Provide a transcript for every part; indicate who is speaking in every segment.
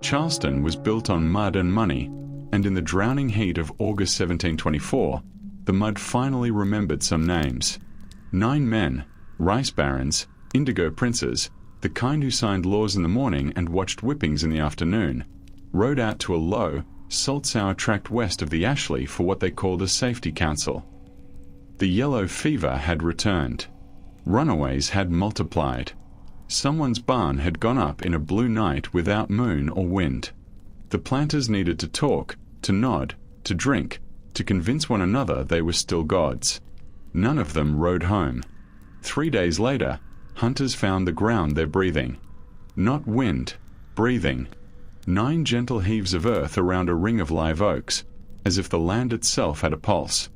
Speaker 1: Charleston was built on mud and money, and in the drowning heat of August 1724, the mud finally remembered some names. 9 men, rice barons, indigo princes, the kind who signed laws in the morning and watched whippings in the afternoon, rode out to a low, salt-sour tract west of the Ashley for what they called a safety council. The yellow fever had returned. Runaways had multiplied. Someone's barn had gone up in a blue night without moon or wind. The planters needed to talk, to nod, to drink, to convince one another they were still gods. None of them rode home. 3 days later, hunters found the ground they're breathing. Not wind, breathing. 9 gentle heaves of earth around a ring of live oaks, as if the land itself had a pulse.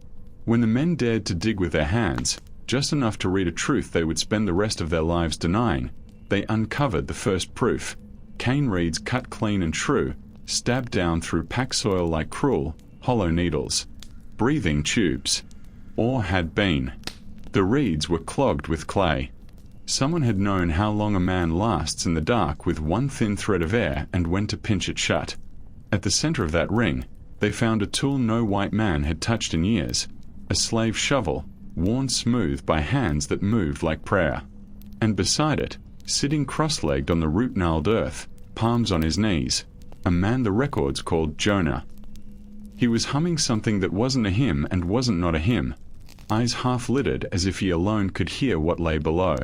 Speaker 1: When the men dared to dig with their hands, just enough to read a truth they would spend the rest of their lives denying, they uncovered the first proof. Cane reeds cut clean and true, stabbed down through packed soil like cruel, hollow needles. Breathing tubes. Or had been. The reeds were clogged with clay. Someone had known how long a man lasts in the dark with one thin thread of air and when to pinch it shut. At the center of that ring, they found a tool no white man had touched in years, a slave shovel, worn smooth by hands that moved like prayer. And beside it, sitting cross-legged on the root-gnarled earth, palms on his knees, a man the records called Jonah. He was humming something that wasn't a hymn and wasn't not a hymn, eyes half-lidded as if he alone could hear what lay below.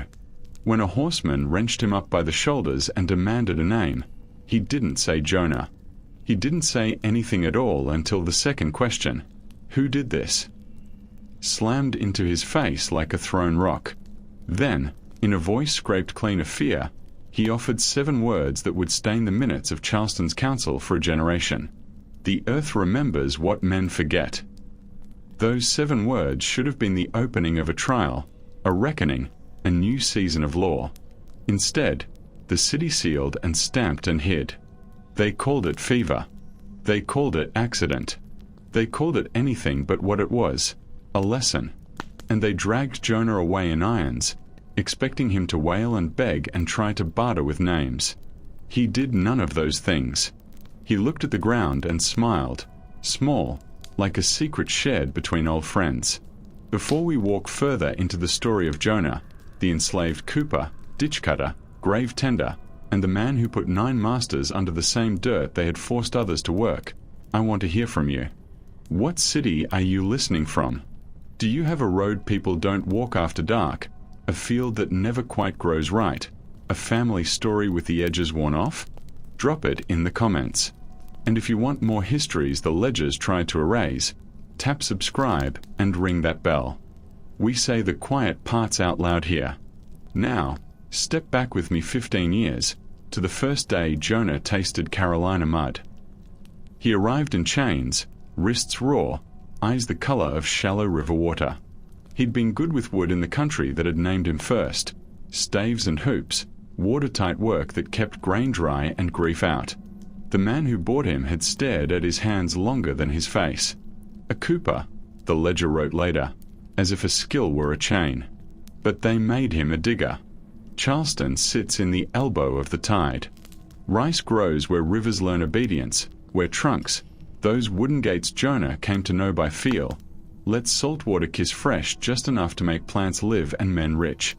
Speaker 1: When a horseman wrenched him up by the shoulders and demanded a name, he didn't say Jonah. He didn't say anything at all until the second question, "Who did this?" slammed into his face like a thrown rock. Then, in a voice scraped clean of fear, he offered 7 words that would stain the minutes of Charleston's council for a generation. The earth remembers what men forget. Those 7 words should have been the opening of a trial, a reckoning, a new season of law. Instead, the city sealed and stamped and hid. They called it fever. They called it accident. They called it anything but what it was, a lesson. And they dragged Jonah away in irons, expecting him to wail and beg and try to barter with names. He did none of those things. He looked at the ground and smiled, small, like a secret shared between old friends. Before we walk further into the story of Jonah, the enslaved cooper, ditch cutter, grave tender, and the man who put 9 masters under the same dirt they had forced others to work, I want to hear from you. What city are you listening from? Do you have a road people don't walk after dark, a field that never quite grows right, a family story with the edges worn off? Drop it in the comments. And if you want more histories the ledgers tried to erase, tap subscribe and ring that bell. We say the quiet parts out loud here. Now, step back with me 15 years, to the first day Jonah tasted Carolina mud. He arrived in chains, wrists raw, eyes the color of shallow river water. He'd been good with wood in the country that had named him first, staves and hoops, watertight work that kept grain dry and grief out. The man who bought him had stared at his hands longer than his face. A cooper, the ledger wrote later, as if a skill were a chain. But they made him a digger. Charleston sits in the elbow of the tide. Rice grows where rivers learn obedience, where trunks, those wooden gates Jonah came to know by feel, let salt water kiss fresh just enough to make plants live and men rich.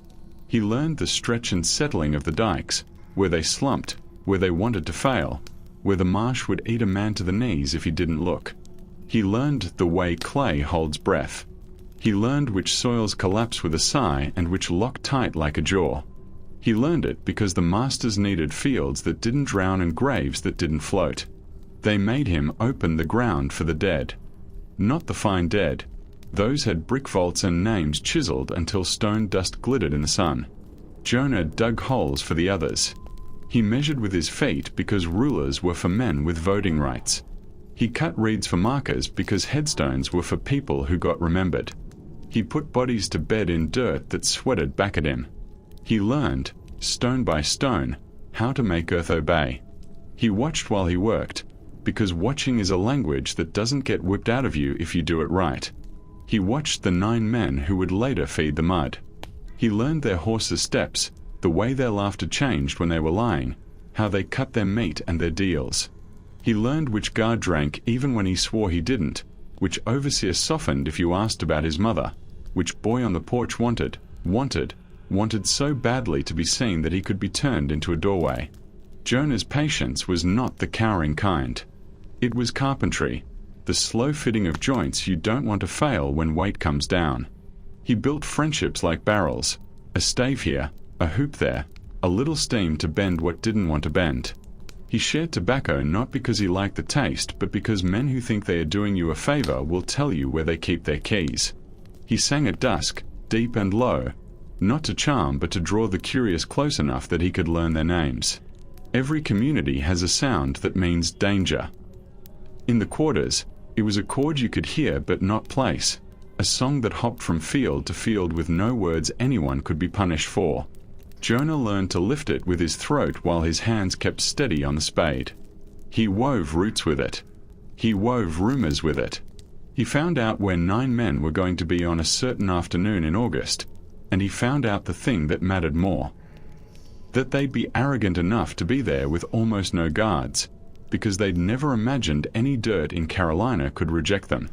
Speaker 1: He learned the stretch and settling of the dikes, where they slumped, where they wanted to fail, where the marsh would eat a man to the knees if he didn't look. He learned the way clay holds breath. He learned which soils collapse with a sigh and which lock tight like a jaw. He learned it because the masters needed fields that didn't drown and graves that didn't float. They made him open the ground for the dead. Not the fine dead. Those had brick vaults and names chiseled until stone dust glittered in the sun. Jonah dug holes for the others. He measured with his feet because rulers were for men with voting rights. He cut reeds for markers because headstones were for people who got remembered. He put bodies to bed in dirt that sweated back at him. He learned, stone by stone, how to make earth obey. He watched while he worked, because watching is a language that doesn't get whipped out of you if you do it right. He watched the 9 men who would later feed the mud. He learned their horses' steps, the way their laughter changed when they were lying, how they cut their meat and their deals. He learned which guard drank even when he swore he didn't, which overseer softened if you asked about his mother, which boy on the porch wanted so badly to be seen that he could be turned into a doorway. Jonah's patience was not the cowering kind. It was carpentry, the slow fitting of joints you don't want to fail when weight comes down. He built friendships like barrels, a stave here, a hoop there, a little steam to bend what didn't want to bend. He shared tobacco not because he liked the taste, but because men who think they are doing you a favor will tell you where they keep their keys. He sang at dusk, deep and low, not to charm but to draw the curious close enough that he could learn their names. Every community has a sound that means danger. In the quarters, it was a chord you could hear but not place, a song that hopped from field to field with no words anyone could be punished for. Jonah learned to lift it with his throat while his hands kept steady on the spade. He wove roots with it. He wove rumors with it. He found out where 9 men were going to be on a certain afternoon in August, and he found out the thing that mattered more. That they'd be arrogant enough to be there with almost no guards, because they'd never imagined any dirt in Carolina could reject them.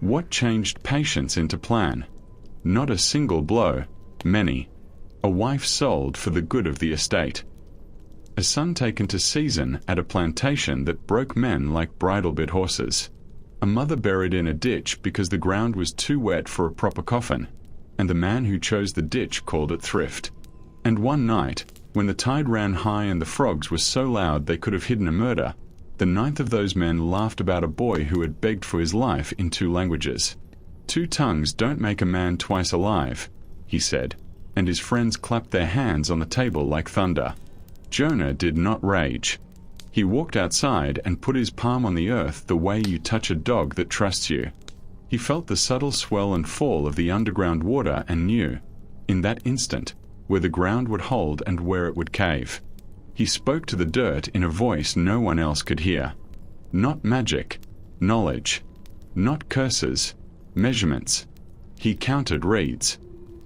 Speaker 1: What changed patience into plan? Not a single blow, many. A wife sold for the good of the estate. A son taken to season at a plantation that broke men like bridle-bit horses. A mother buried in a ditch because the ground was too wet for a proper coffin, and the man who chose the ditch called it thrift. And one night, when the tide ran high and the frogs were so loud they could have hidden a murder, the 9th of those men laughed about a boy who had begged for his life in 2 languages. 2 tongues don't make a man twice alive, he said, and his friends clapped their hands on the table like thunder. Jonah did not rage. He walked outside and put his palm on the earth the way you touch a dog that trusts you. He felt the subtle swell and fall of the underground water and knew, in that instant, where the ground would hold and where it would cave. He spoke to the dirt in a voice no one else could hear. Not magic, knowledge. Not curses, measurements. He counted reeds.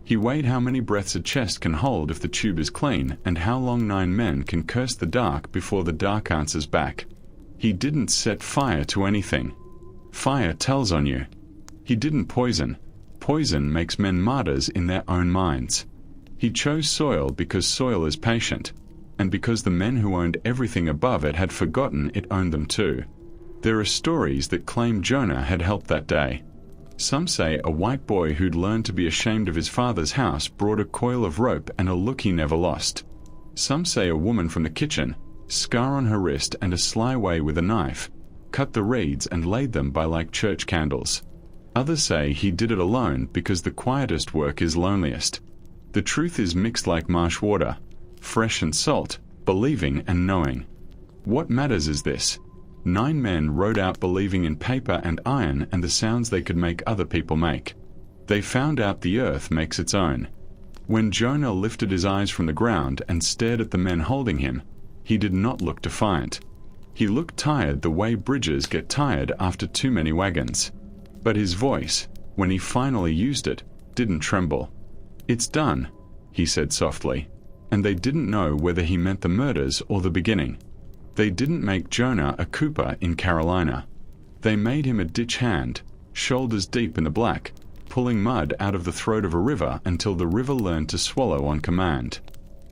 Speaker 1: He weighed how many breaths a chest can hold if the tube is clean, and how long 9 men can curse the dark before the dark answers back. He didn't set fire to anything. Fire tells on you. He didn't poison. Poison makes men martyrs in their own minds. He chose soil because soil is patient, and because the men who owned everything above it had forgotten it owned them too. There are stories that claim Jonah had helped that day. Some say a white boy who'd learned to be ashamed of his father's house brought a coil of rope and a look he never lost. Some say a woman from the kitchen, scar on her wrist and a sly way with a knife, cut the reeds and laid them by like church candles. Others say he did it alone because the quietest work is loneliest. The truth is mixed like marsh water, fresh and salt, believing and knowing. What matters is this: 9 men rode out believing in paper and iron and the sounds they could make other people make. They found out the earth makes its own. When Jonah lifted his eyes from the ground and stared at the men holding him, he did not look defiant. He looked tired the way bridges get tired after too many wagons. But his voice, when he finally used it, didn't tremble. "It's done," he said softly, and they didn't know whether he meant the murders or the beginning. They didn't make Jonah a cooper in Carolina. They made him a ditch hand, shoulders deep in the black, pulling mud out of the throat of a river until the river learned to swallow on command.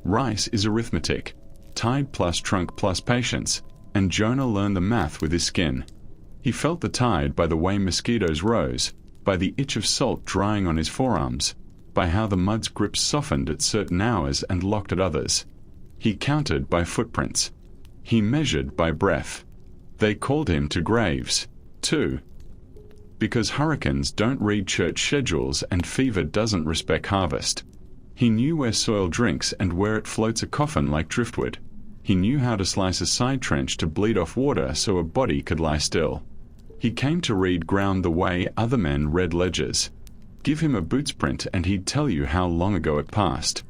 Speaker 1: Rice is arithmetic, tide plus trunk plus patience, and Jonah learned the math with his skin. He felt the tide by the way mosquitoes rose, by the itch of salt drying on his forearms, by how the mud's grip softened at certain hours and locked at others. He counted by footprints. He measured by breath. They called him to graves, too. Because hurricanes don't read church schedules and fever doesn't respect harvest. He knew where soil drinks and where it floats a coffin like driftwood. He knew how to slice a side trench to bleed off water so a body could lie still. He came to read ground the way other men read ledgers. Give him a boots print and he'd tell you how long ago it passed.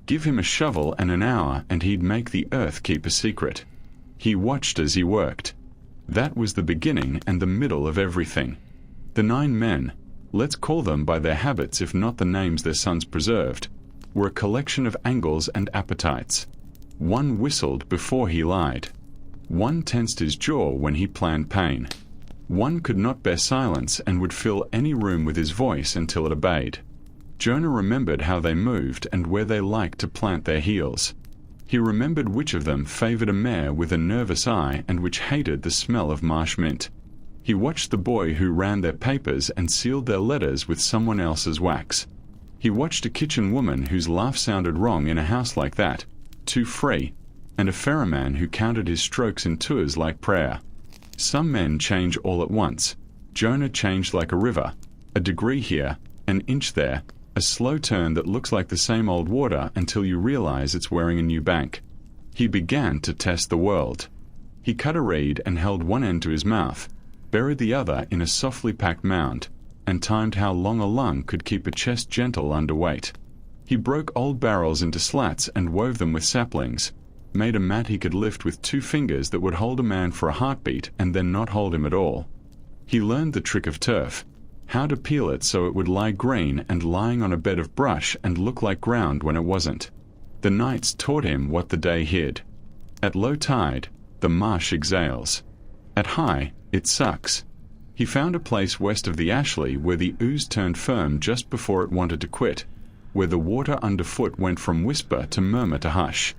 Speaker 1: Give him a shovel and an hour and he'd make the earth keep a secret. He watched as he worked. That was the beginning and the middle of everything. The 9 men, let's call them by their habits if not the names their sons preserved, were a collection of angles and appetites. One whistled before he lied. One tensed his jaw when he planned pain. One could not bear silence and would fill any room with his voice until it obeyed. Jonah remembered how they moved and where they liked to plant their heels. He remembered which of them favored a mare with a nervous eye and which hated the smell of marsh mint. He watched the boy who ran their papers and sealed their letters with someone else's wax. He watched a kitchen woman whose laugh sounded wrong in a house like that, too free, and a ferryman who counted his strokes in tours like prayer. Some men change all at once. Jonah changed like a river, a degree here, an inch there, a slow turn that looks like the same old water until you realize it's wearing a new bank. He began to test the world. He cut a reed and held one end to his mouth, buried the other in a softly packed mound, and timed how long a lung could keep a chest gentle under weight. He broke old barrels into slats and wove them with saplings, made a mat he could lift with 2 fingers that would hold a man for a heartbeat and then not hold him at all. He learned the trick of turf, how to peel it so it would lie green and lying on a bed of brush and look like ground when it wasn't. The nights taught him what the day hid. At low tide, the marsh exhales. At high, it sucks. He found a place west of the Ashley where the ooze turned firm just before it wanted to quit, where the water underfoot went from whisper to murmur to hush.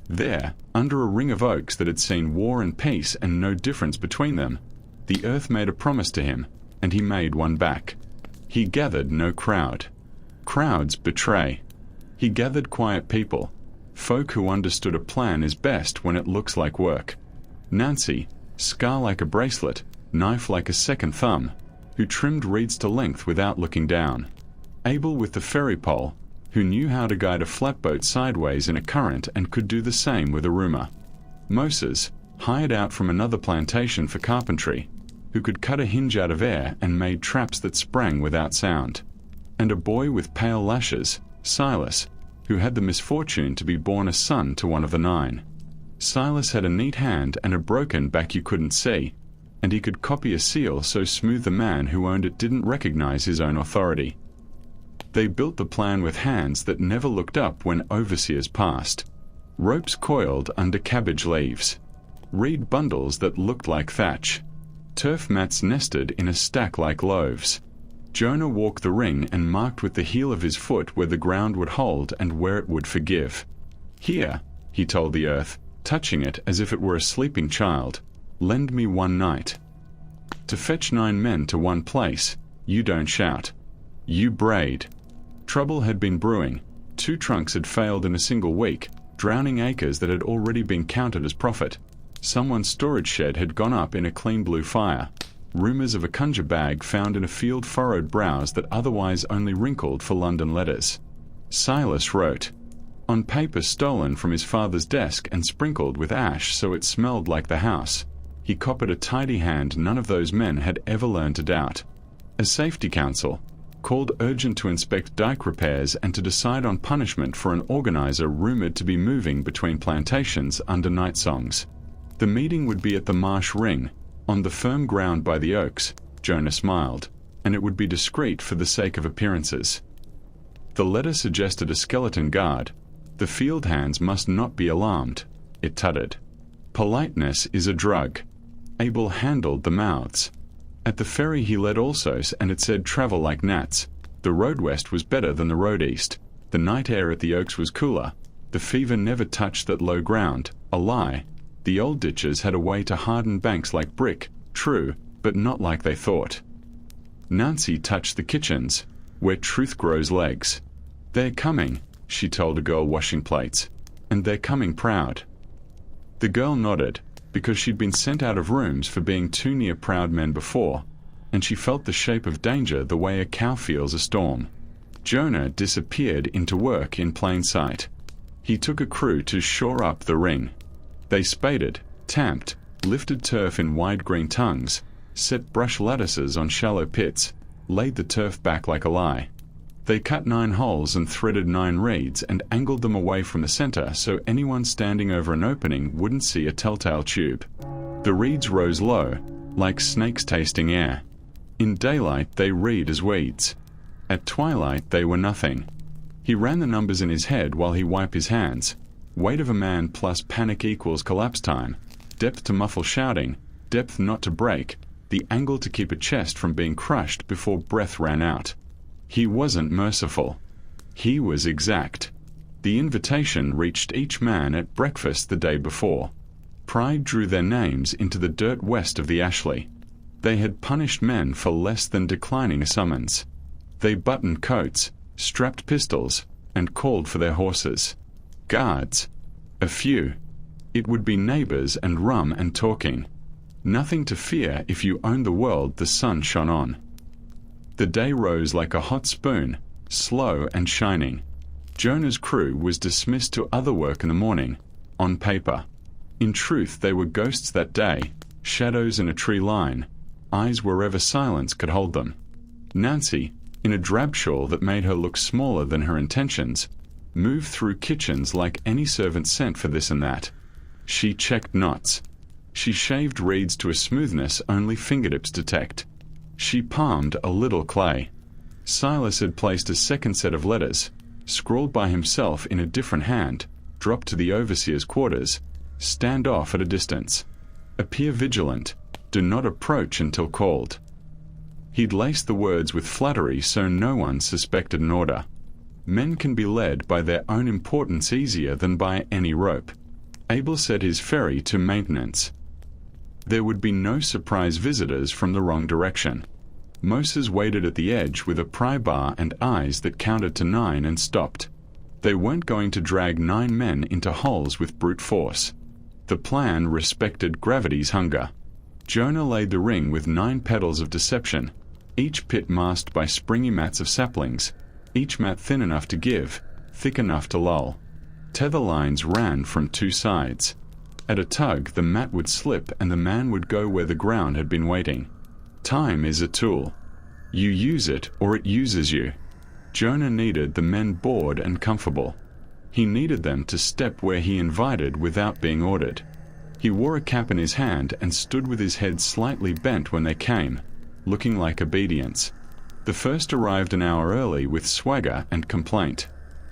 Speaker 1: There, under a ring of oaks that had seen war and peace and no difference between them, the earth made a promise to him, and he made one back. He gathered no crowd. Crowds betray. He gathered quiet people, folk who understood a plan is best when it looks like work. Nancy, scar like a bracelet, knife like a second thumb, who trimmed reeds to length without looking down. Abel with the ferry pole, who knew how to guide a flatboat sideways in a current and could do the same with a roomer. Moses, hired out from another plantation for carpentry, who could cut a hinge out of air and made traps that sprang without sound. And a boy with pale lashes, Silas, who had the misfortune to be born a son to one of the 9. Silas had a neat hand and a broken back you couldn't see, and he could copy a seal so smooth the man who owned it didn't recognize his own authority. They built the plan with hands that never looked up when overseers passed. Ropes coiled under cabbage leaves. Reed bundles that looked like thatch. Turf mats nested in a stack like loaves. Jonah walked the ring and marked with the heel of his foot where the ground would hold and where it would forgive. Here, he told the earth, touching it as if it were a sleeping child, lend me one night. To fetch 9 men to one place, you don't shout. You braid. Trouble had been brewing. 2 trunks had failed in a single week, drowning acres that had already been counted as profit. Someone's storage shed had gone up in a clean blue fire. Rumors of a conjure bag found in a field furrowed brows that otherwise only wrinkled for London letters. Silas wrote, on paper stolen from his father's desk and sprinkled with ash so it smelled like the house. He copied a tidy hand none of those men had ever learned to doubt. A safety council, called urgent to inspect dike repairs and to decide on punishment for an organizer rumored to be moving between plantations under night songs. The meeting would be at the marsh ring, on the firm ground by the oaks, Jonah smiled, and it would be discreet for the sake of appearances. The letter suggested a skeleton guard. The field hands must not be alarmed, it tutted. Politeness is a drug. Abel handled the mouths. At the ferry he led also, and it said travel like gnats. The road west was better than the road east. The night air at the oaks was cooler. The fever never touched that low ground. A lie. The old ditches had a way to harden banks like brick, true, but not like they thought. Nancy touched the kitchens, where truth grows legs. They're coming, she told a girl washing plates, and they're coming proud. The girl nodded, because she'd been sent out of rooms for being too near proud men before, and she felt the shape of danger the way a cow feels a storm. Jonah disappeared into work in plain sight. He took a crew to shore up the ring. They spaded, tamped, lifted turf in wide green tongues, set brush lattices on shallow pits, laid the turf back like a lie. They cut 9 holes and threaded 9 reeds and angled them away from the center so anyone standing over an opening wouldn't see a telltale tube. The reeds rose low, like snakes tasting air. In daylight they reed as weeds. At twilight they were nothing. He ran the numbers in his head while he wiped his hands. Weight of a man plus panic equals collapse time. Depth to muffle shouting, depth not to break, the angle to keep a chest from being crushed before breath ran out. He wasn't merciful. He was exact. The invitation reached each man at breakfast the day before. Pride drew their names into the dirt west of the Ashley. They had punished men for less than declining a summons. They buttoned coats, strapped pistols, and called for their horses. Guards. A few. It would be neighbors and rum and talking. Nothing to fear if you owned the world the sun shone on. The day rose like a hot spoon, slow and shining. Jonah's crew was dismissed to other work in the morning, on paper. In truth, they were ghosts that day, shadows in a tree line, eyes wherever silence could hold them. Nancy, in a drab shawl that made her look smaller than her intentions, moved through kitchens like any servant sent for this and that. She checked knots. She shaved reeds to a smoothness only fingertips detect. She palmed a little clay. Silas had placed a second set of letters, scrawled by himself in a different hand, dropped to the overseer's quarters. Stand off at a distance. Appear vigilant. Do not approach until called. He'd laced the words with flattery so no one suspected an order. Men can be led by their own importance easier than by any rope. Abel set his ferry to maintenance. There would be no surprise visitors from the wrong direction. Moses waited at the edge with a pry bar and eyes that counted to 9 and stopped. They weren't going to drag 9 men into holes with brute force. The plan respected gravity's hunger. Jonah laid the ring with 9 pedals of deception, each pit masked by springy mats of saplings, each mat thin enough to give, thick enough to lull. Tether lines ran from 2 sides. At a tug, the mat would slip and the man would go where the ground had been waiting. Time is a tool. You use it or it uses you. Jonah needed the men bored and comfortable. He needed them to step where he invited without being ordered. He wore a cap in his hand and stood with his head slightly bent when they came, looking like obedience. The first arrived an hour early with swagger and complaint.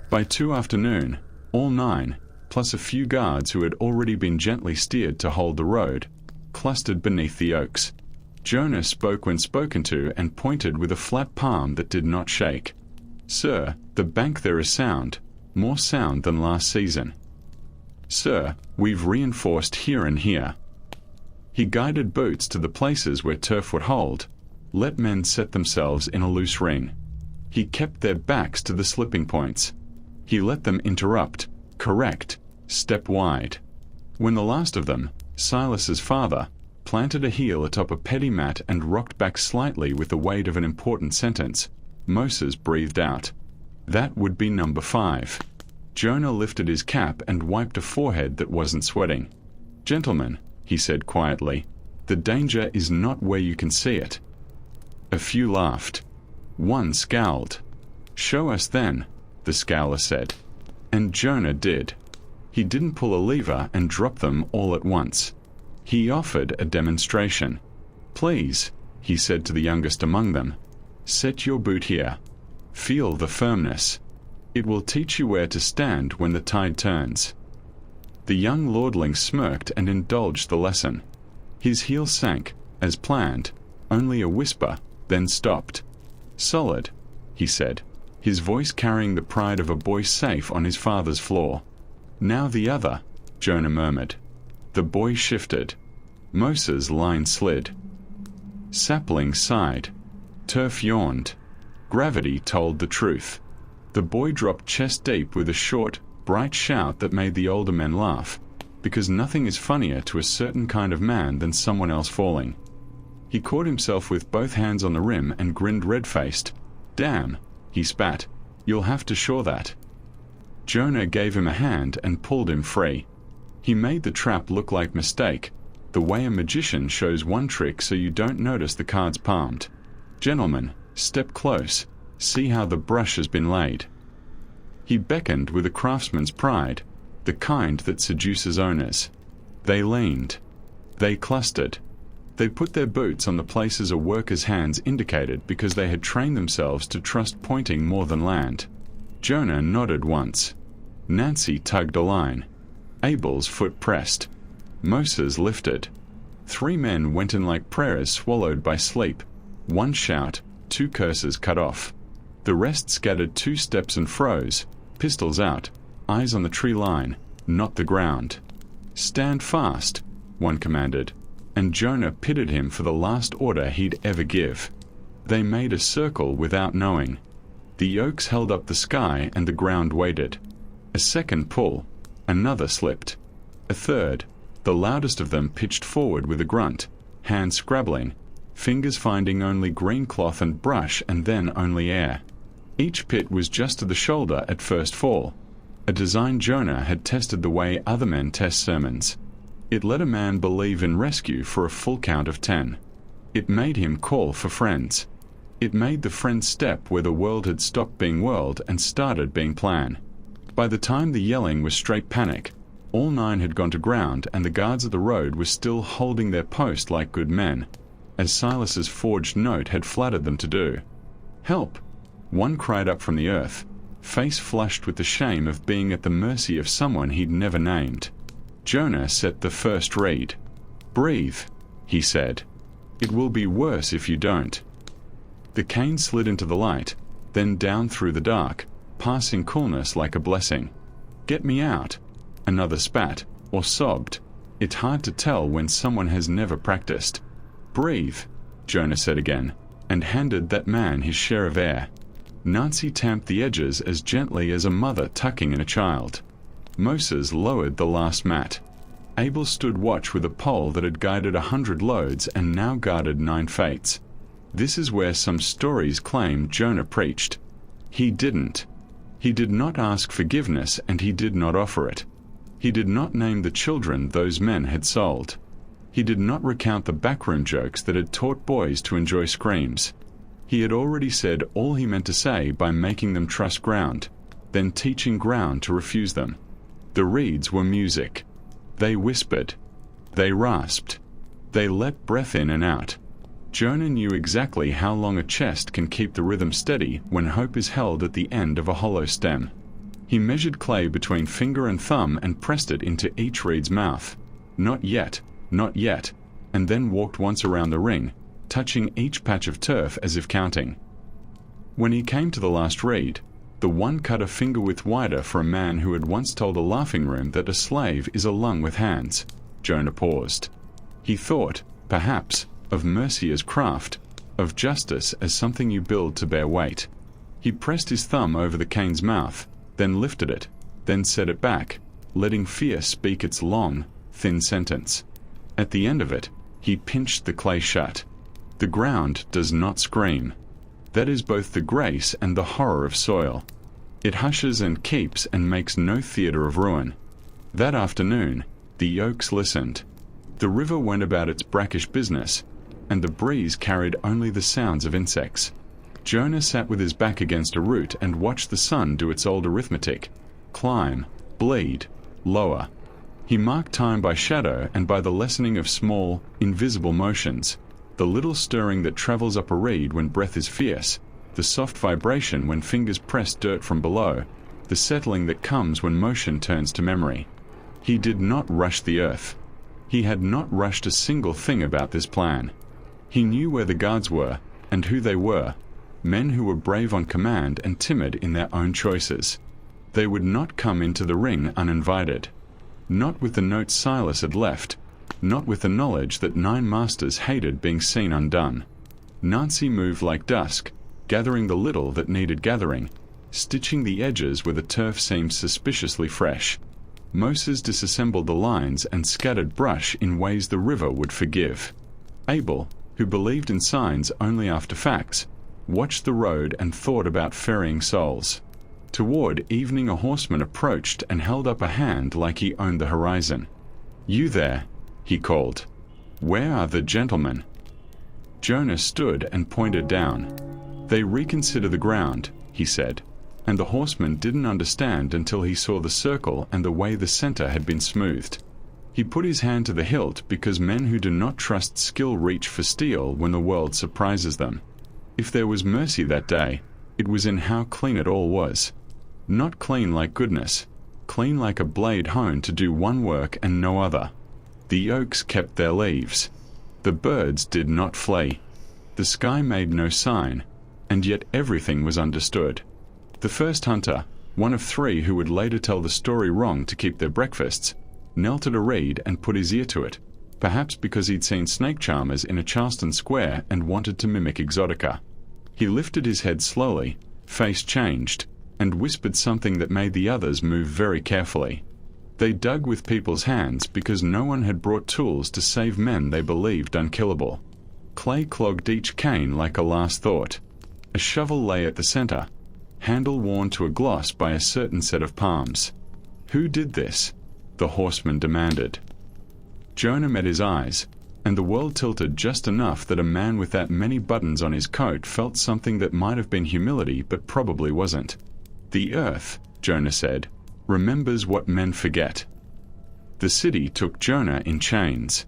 Speaker 1: By 2 afternoon, all 9, plus a few guards who had already been gently steered to hold the road, clustered beneath the oaks. Jonah spoke when spoken to and pointed with a flat palm that did not shake. Sir, the bank there is sound, more sound than last season. Sir, we've reinforced here and here. He guided boats to the places where turf would hold, let men set themselves in a loose ring. He kept their backs to the slipping points. He let them interrupt, correct, step wide. When the last of them, Silas's father, planted a heel atop a petty mat and rocked back slightly with the weight of an important sentence, Moses breathed out. That would be number 5. Jonah lifted his cap and wiped a forehead that wasn't sweating. Gentlemen, he said quietly, the danger is not where you can see it. A few laughed. One scowled. Show us then, the scowler said. And Jonah did. He didn't pull a lever and drop them all at once. He offered a demonstration. Please, he said to the youngest among them, set your boot here. Feel the firmness. It will teach you where to stand when the tide turns. The young lordling smirked and indulged the lesson. His heel sank, as planned, only a whisper, then stopped. Solid, he said, his voice carrying the pride of a boy safe on his father's floor. Now the other, Jonah murmured. The boy shifted. Moses' line slid. Sapling sighed. Turf yawned. Gravity told the truth. The boy dropped chest deep with a short, bright shout that made the older men laugh, because nothing is funnier to a certain kind of man than someone else falling. He caught himself with both hands on the rim and grinned red-faced. Damn, he spat. You'll have to shore that. Jonah gave him a hand and pulled him free. He made the trap look like mistake, the way a magician shows one trick so you don't notice the cards palmed. Gentlemen, step close. See how the brush has been laid. He beckoned with a craftsman's pride, the kind that seduces owners. They leaned. They clustered. They put their boots on the places a worker's hands indicated because they had trained themselves to trust pointing more than land. Jonah nodded once. Nancy tugged a line. Abel's foot pressed. Moses lifted. 3 men went in like prayers swallowed by sleep. 1 shout, 2 curses cut off. The rest scattered 2 steps and froze, pistols out, eyes on the tree line, not the ground. Stand fast, one commanded, and Jonah pitted him for the last order he'd ever give. They made a circle without knowing. The yokes held up the sky and the ground waited. A second pull, another slipped. A third, the loudest of them pitched forward with a grunt, hands scrabbling, fingers finding only green cloth and brush and then only air. Each pit was just to the shoulder at first fall. A design Jonah had tested the way other men test sermons. It let a man believe in rescue for a full count of 10. It made him call for friends. It made the friends step where the world had stopped being world and started being plan. By the time the yelling was straight panic, all 9 had gone to ground and the guards of the road were still holding their post like good men, as Silas's forged note had flattered them to do. "Help!" One cried up from the earth, face flushed with the shame of being at the mercy of someone he'd never named. Jonah set the first reed. "Breathe," he said. "It will be worse if you don't." The cane slid into the light, then down through the dark, passing coolness like a blessing. "Get me out." Another spat, or sobbed. It's hard to tell when someone has never practiced. "Breathe," Jonah said again, and handed that man his share of air. Nancy tamped the edges as gently as a mother tucking in a child. Moses lowered the last mat. Abel stood watch with a pole that had guided 100 loads and now guarded 9 fates. This is where some stories claim Jonah preached. He didn't. He did not ask forgiveness and he did not offer it. He did not name the children those men had sold. He did not recount the backroom jokes that had taught boys to enjoy screams. He had already said all he meant to say by making them trust ground, then teaching ground to refuse them. The reeds were music. They whispered. They rasped. They let breath in and out. Jonah knew exactly how long a chest can keep the rhythm steady when hope is held at the end of a hollow stem. He measured clay between finger and thumb and pressed it into each reed's mouth. Not yet, and then walked once around the ring, touching each patch of turf as if counting. When he came to the last reed, the one cut a finger width wider for a man who had once told a laughing room that a slave is a lung with hands, Jonah paused. He thought, perhaps, of mercy as craft, of justice as something you build to bear weight. He pressed his thumb over the cane's mouth, then lifted it, then set it back, letting fear speak its long, thin sentence. At the end of it, he pinched the clay shut. The ground does not scream. That is both the grace and the horror of soil. It hushes and keeps and makes no theatre of ruin. That afternoon, the yokes listened. The river went about its brackish business, and the breeze carried only the sounds of insects. Jonah sat with his back against a root and watched the sun do its old arithmetic. Climb, bleed, lower. He marked time by shadow and by the lessening of small, invisible motions, the little stirring that travels up a reed when breath is fierce, the soft vibration when fingers press dirt from below, the settling that comes when motion turns to memory. He did not rush the earth. He had not rushed a single thing about this plan. He knew where the guards were, and who they were, men who were brave on command and timid in their own choices. They would not come into the ring uninvited. Not with the note Silas had left, not with the knowledge that 9 masters hated being seen undone. Nancy moved like dusk, gathering the little that needed gathering, stitching the edges where the turf seemed suspiciously fresh. Moses disassembled the lines and scattered brush in ways the river would forgive. Abel, who believed in signs only after facts, watched the road and thought about ferrying souls. Toward evening a horseman approached and held up a hand like he owned the horizon. "You there," he called. "Where are the gentlemen?" Jonah stood and pointed down. "They reconsider the ground," he said, and the horseman didn't understand until he saw the circle and the way the center had been smoothed. He put his hand to the hilt because men who do not trust skill reach for steel when the world surprises them. If there was mercy that day, it was in how clean it all was. Not clean like goodness, clean like a blade honed to do one work and no other. The oaks kept their leaves. The birds did not flee. The sky made no sign, and yet everything was understood. The first hunter, one of 3 who would later tell the story wrong to keep their breakfasts, knelt at a reed and put his ear to it, perhaps because he'd seen snake charmers in a Charleston square and wanted to mimic exotica. He lifted his head slowly, face changed, and whispered something that made the others move very carefully. They dug with people's hands because no one had brought tools to save men they believed unkillable. Clay clogged each cane like a last thought. A shovel lay at the center, handle worn to a gloss by a certain set of palms. Who did this? The horseman demanded. Jonah met his eyes, and the world tilted just enough that a man with that many buttons on his coat felt something that might have been humility but probably wasn't. The earth, Jonah said, remembers what men forget. The city took Jonah in chains.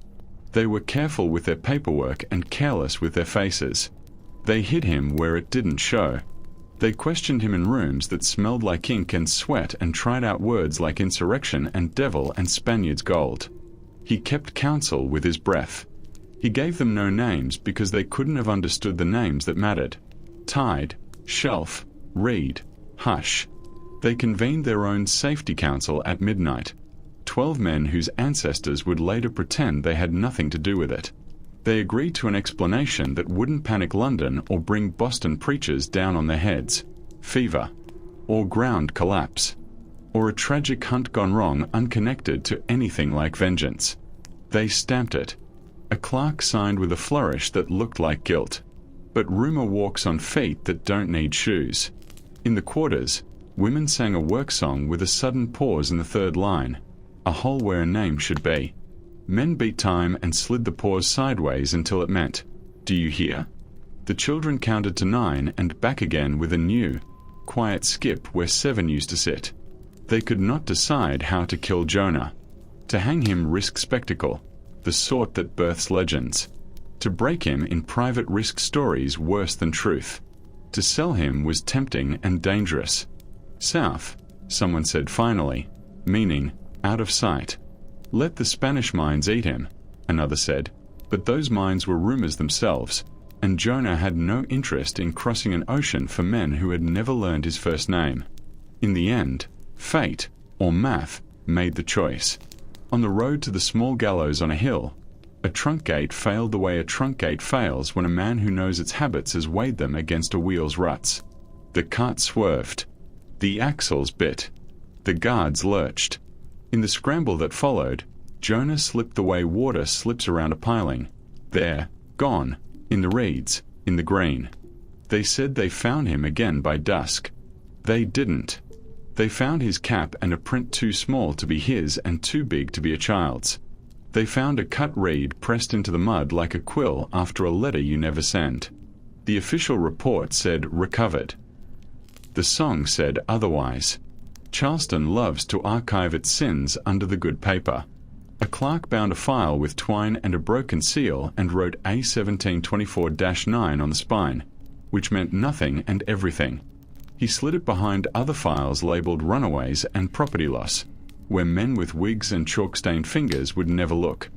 Speaker 1: They were careful with their paperwork and careless with their faces. They hid him where it didn't show. They questioned him in rooms that smelled like ink and sweat and tried out words like insurrection and devil and Spaniard's gold. He kept counsel with his breath. He gave them no names because they couldn't have understood the names that mattered. Tide, shelf, reed, hush. They convened their own safety council at midnight. 12 men whose ancestors would later pretend they had nothing to do with it. They agreed to an explanation that wouldn't panic London or bring Boston preachers down on their heads. Fever, or ground collapse, or a tragic hunt gone wrong unconnected to anything like vengeance. They stamped it. A clerk signed with a flourish that looked like guilt. But rumor walks on feet that don't need shoes. In the quarters, women sang a work song with a sudden pause in the third line, a hole where a name should be. Men beat time and slid the pause sideways until it meant, "Do you hear?" The children counted to 9 and back again with a new, quiet skip where 7 used to sit. They could not decide how to kill Jonah. To hang him risked spectacle, the sort that births legends. To break him in private risked stories worse than truth. To sell him was tempting and dangerous. South, someone said finally, meaning out of sight. Let the Spanish mines eat him, another said, but those mines were rumors themselves, and Jonah had no interest in crossing an ocean for men who had never learned his first name. In the end, fate, or math, made the choice. On the road to the small gallows on a hill, a trunk gate failed the way a trunk gate fails when a man who knows its habits has weighed them against a wheel's ruts. The cart swerved. The axles bit. The guards lurched. In the scramble that followed, Jonah slipped the way water slips around a piling. There, gone, in the reeds, in the green. They said they found him again by dusk. They didn't. They found his cap and a print too small to be his and too big to be a child's. They found a cut reed pressed into the mud like a quill after a letter you never send. The official report said recovered. The song said otherwise. Charleston loves to archive its sins under the good paper. A clerk bound a file with twine and a broken seal and wrote A1724-9 on the spine, which meant nothing and everything. He slid it behind other files labeled runaways and property loss, where men with wigs and chalk-stained fingers would never look.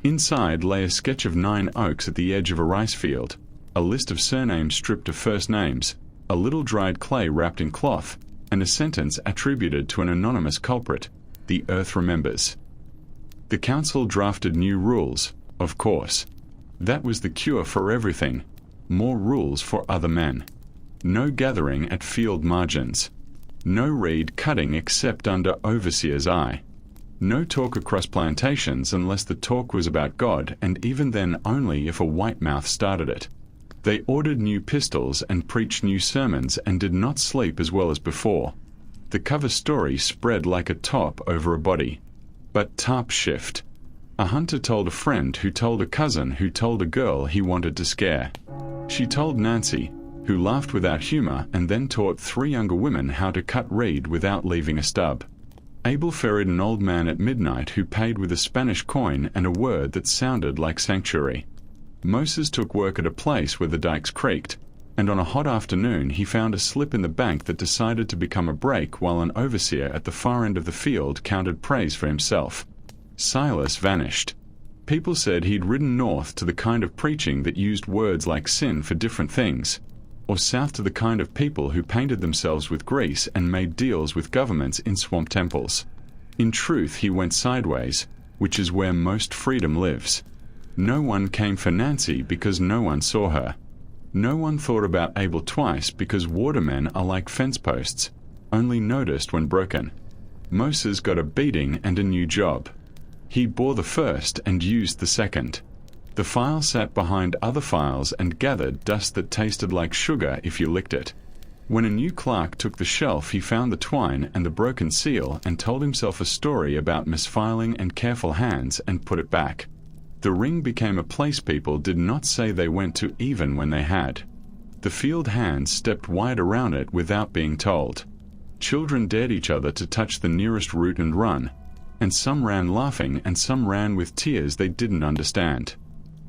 Speaker 1: Inside lay a sketch of 9 oaks at the edge of a rice field, a list of surnames stripped of first names, a little dried clay wrapped in cloth, and a sentence attributed to an anonymous culprit, "The earth remembers." The council drafted new rules, of course. That was the cure for everything. More rules for other men. No gathering at field margins. No reed cutting except under overseer's eye. No talk across plantations unless the talk was about God, and even then only if a white mouth started it. They ordered new pistols and preached new sermons and did not sleep as well as before. The cover story spread like a top over a body. But tarp shift. A hunter told a friend who told a cousin who told a girl he wanted to scare. She told Nancy, who laughed without humor and then taught 3 younger women how to cut reed without leaving a stub. Abel ferried an old man at midnight who paid with a Spanish coin and a word that sounded like sanctuary. Moses took work at a place where the dikes creaked. and on a hot afternoon he found a slip in the bank that decided to become a break while an overseer at the far end of the field counted praise for himself. Silas vanished. People said he'd ridden north to the kind of preaching that used words like sin for different things, or south to the kind of people who painted themselves with grease and made deals with governments in swamp temples. In truth, he went sideways, which is where most freedom lives. No one came for Nancy because no one saw her. No one thought about Abel twice because watermen are like fence posts, only noticed when broken. Moses got a beating and a new job. He bore the first and used the second. The file sat behind other files and gathered dust that tasted like sugar if you licked it. When a new clerk took the shelf, he found the twine and the broken seal and told himself a story about misfiling and careful hands and put it back. The ring became a place people did not say they went to even when they had. The field hands stepped wide around it without being told. Children dared each other to touch the nearest root and run, and some ran laughing and some ran with tears they didn't understand.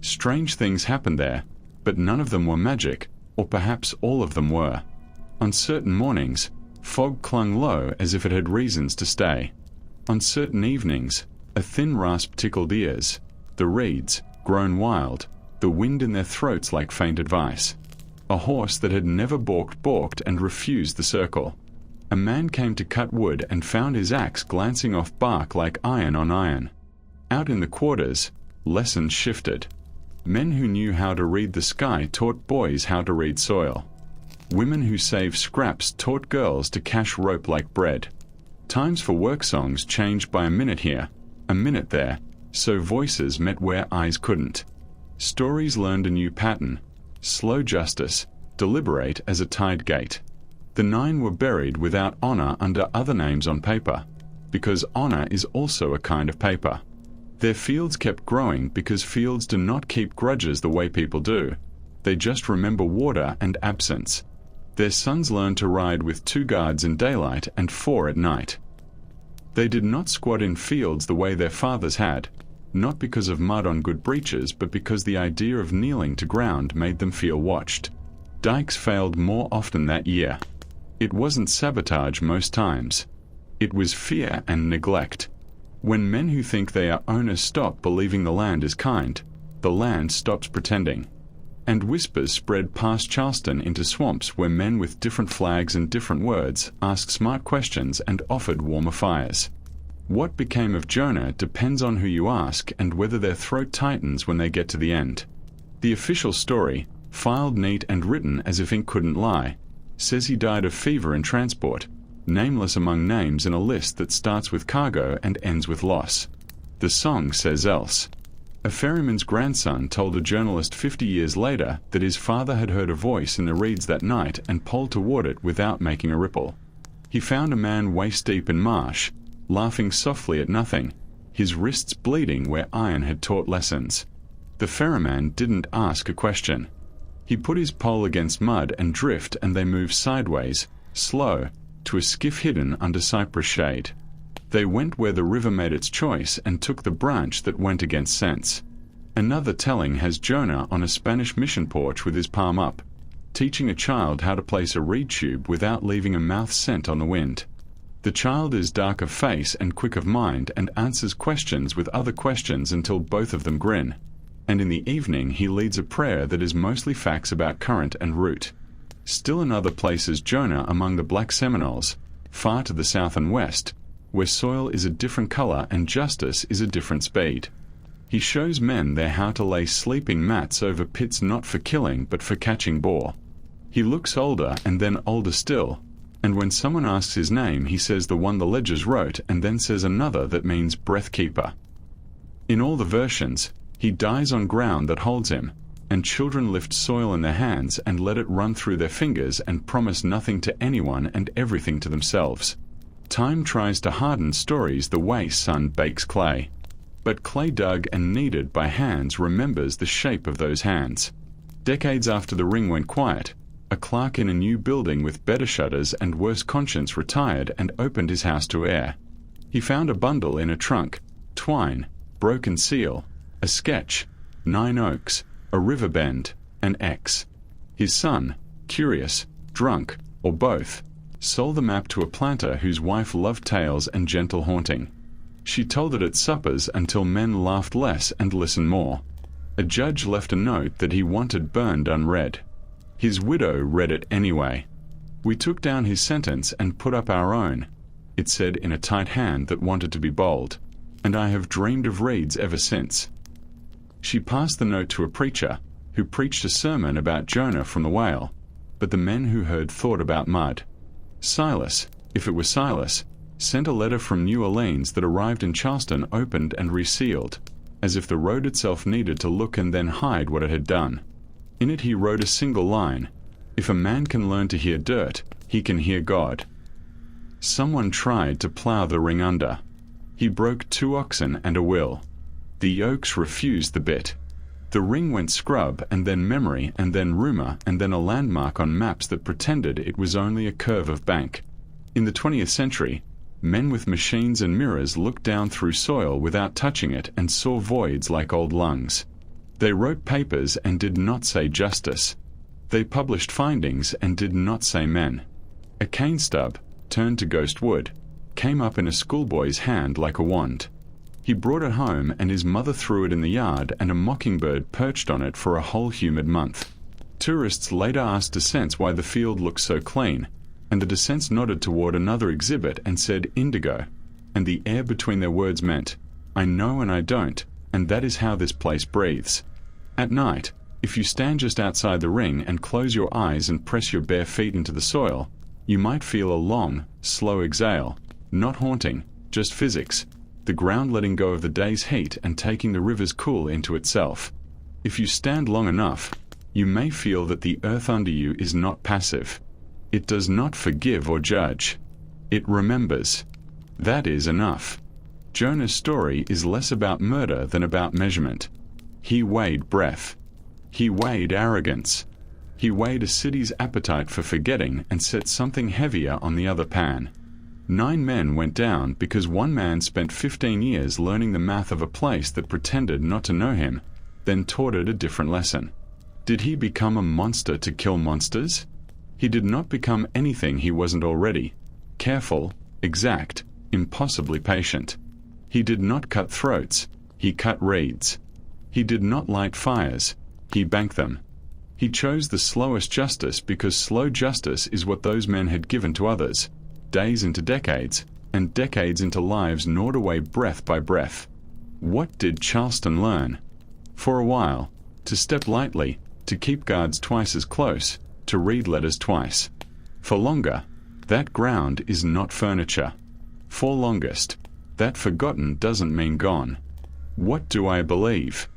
Speaker 1: Strange things happened there, but none of them were magic, or perhaps all of them were. On certain mornings, fog clung low as if it had reasons to stay. On certain evenings, a thin rasp tickled ears, the reeds, grown wild, the wind in their throats like faint advice. A horse that had never balked and refused the circle. A man came to cut wood and found his axe glancing off bark like iron on iron. Out in the quarters, lessons shifted. Men who knew how to read the sky taught boys how to read soil. Women who saved scraps taught girls to cache rope like bread. Times for work songs changed by a minute here, a minute there, so voices met where eyes couldn't. Stories learned a new pattern, slow justice, deliberate as a tide gate. The 9 were buried without honor under other names on paper, because honor is also a kind of paper. Their fields kept growing because fields do not keep grudges the way people do. They just remember water and absence. Their sons learned to ride with 2 guards in daylight and 4 at night. They did not squat in fields the way their fathers had, not because of mud on good breeches, but because the idea of kneeling to ground made them feel watched. Dikes failed more often that year. It wasn't sabotage most times. It was fear and neglect. When men who think they are owners stop believing the land is kind, the land stops pretending. And whispers spread past Charleston into swamps where men with different flags and different words asked smart questions and offered warmer fires. What became of Jonah depends on who you ask and whether their throat tightens when they get to the end. The official story, filed neat and written as if ink couldn't lie, says he died of fever in transport, nameless among names in a list that starts with cargo and ends with loss. The song says else. A ferryman's grandson told a journalist 50 years later that his father had heard a voice in the reeds that night and poled toward it without making a ripple. He found a man waist-deep in marsh, laughing softly at nothing, his wrists bleeding where iron had taught lessons. The ferryman didn't ask a question. He put his pole against mud and drift, and they moved sideways, slow, to a skiff hidden under cypress shade. They went where the river made its choice and took the branch that went against sense. Another telling has Jonah on a Spanish mission porch with his palm up, teaching a child how to place a reed tube without leaving a mouth scent on the wind. The child is dark of face and quick of mind and answers questions with other questions until both of them grin. And in the evening he leads a prayer that is mostly facts about current and route. Still another places Jonah among the Black Seminoles, far to the south and west, where soil is a different color and justice is a different speed. He shows men there how to lay sleeping mats over pits not for killing but for catching boar. He looks older and then older still, and when someone asks his name he says the one the ledgers wrote and then says another that means breath keeper. In all the versions, he dies on ground that holds him, and children lift soil in their hands and let it run through their fingers and promise nothing to anyone and everything to themselves. Time tries to harden stories the way sun bakes clay. But clay dug and kneaded by hands remembers the shape of those hands. Decades after the ring went quiet, a clerk in a new building with better shutters and worse conscience retired and opened his house to air. He found a bundle in a trunk, twine, broken seal, a sketch, 9 oaks, a river bend, an X. His son, curious, drunk, or both, sold the map to a planter whose wife loved tales and gentle haunting. She told it at suppers until men laughed less and listened more. A judge left a note that he wanted burned unread. His widow read it anyway. We took down his sentence and put up our own. It said in a tight hand that wanted to be bold, and I have dreamed of reeds ever since. She passed the note to a preacher, who preached a sermon about Jonah from the whale, but the men who heard thought about mud. Silas, if it was Silas, sent a letter from New Orleans that arrived in Charleston opened and resealed, as if the road itself needed to look and then hide what it had done. In it he wrote a single line: "If a man can learn to hear dirt, he can hear God." Someone tried to plow the ring under. He broke 2 oxen and a wheel. The yokes refused the bit. The ring went scrub, and then memory, and then rumor, and then a landmark on maps that pretended it was only a curve of bank. In the 20th century, men with machines and mirrors looked down through soil without touching it and saw voids like old lungs. They wrote papers and did not say justice. They published findings and did not say men. A cane stub, turned to ghost wood, came up in a schoolboy's hand like a wand. He brought it home, and his mother threw it in the yard, and a mockingbird perched on it for a whole humid month. Tourists later asked descents why the field looked so clean, and the descents nodded toward another exhibit and said indigo, and the air between their words meant, I know and I don't, and that is how this place breathes. At night, if you stand just outside the ring and close your eyes and press your bare feet into the soil, you might feel a long, slow exhale, not haunting, just physics, the ground letting go of the day's heat and taking the river's cool into itself. If you stand long enough, you may feel that the earth under you is not passive. It does not forgive or judge. It remembers. That is enough. Jonah's story is less about murder than about measurement. He weighed breath. He weighed arrogance. He weighed a city's appetite for forgetting and set something heavier on the other pan. 9 men went down because one man spent 15 years learning the math of a place that pretended not to know him, then taught it a different lesson. Did he become a monster to kill monsters? He did not become anything he wasn't already. Careful, exact, impossibly patient. He did not cut throats. He cut reeds. He did not light fires. He banked them. He chose the slowest justice because slow justice is what those men had given to others. Days into decades, and decades into lives gnawed away breath by breath. What did Charleston learn? For a while, to step lightly, to keep guards twice as close, to read letters twice. For longer, that ground is not furniture. For longest, that forgotten doesn't mean gone. What do I believe?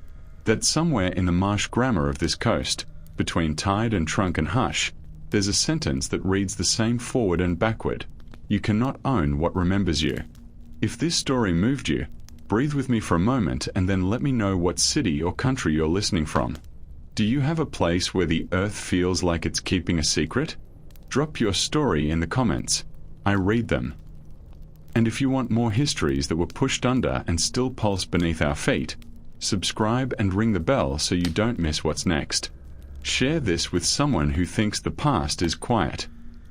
Speaker 1: That somewhere in the marsh grammar of this coast, between tide and trunk and hush, there's a sentence that reads the same forward and backward. You cannot own what remembers you. If this story moved you, breathe with me for a moment and then let me know what city or country you're listening from. Do you have a place where the earth feels like it's keeping a secret? Drop your story in the comments. I read them. And if you want more histories that were pushed under and still pulse beneath our feet, subscribe and ring the bell so you don't miss what's next. Share this with someone who thinks the past is quiet.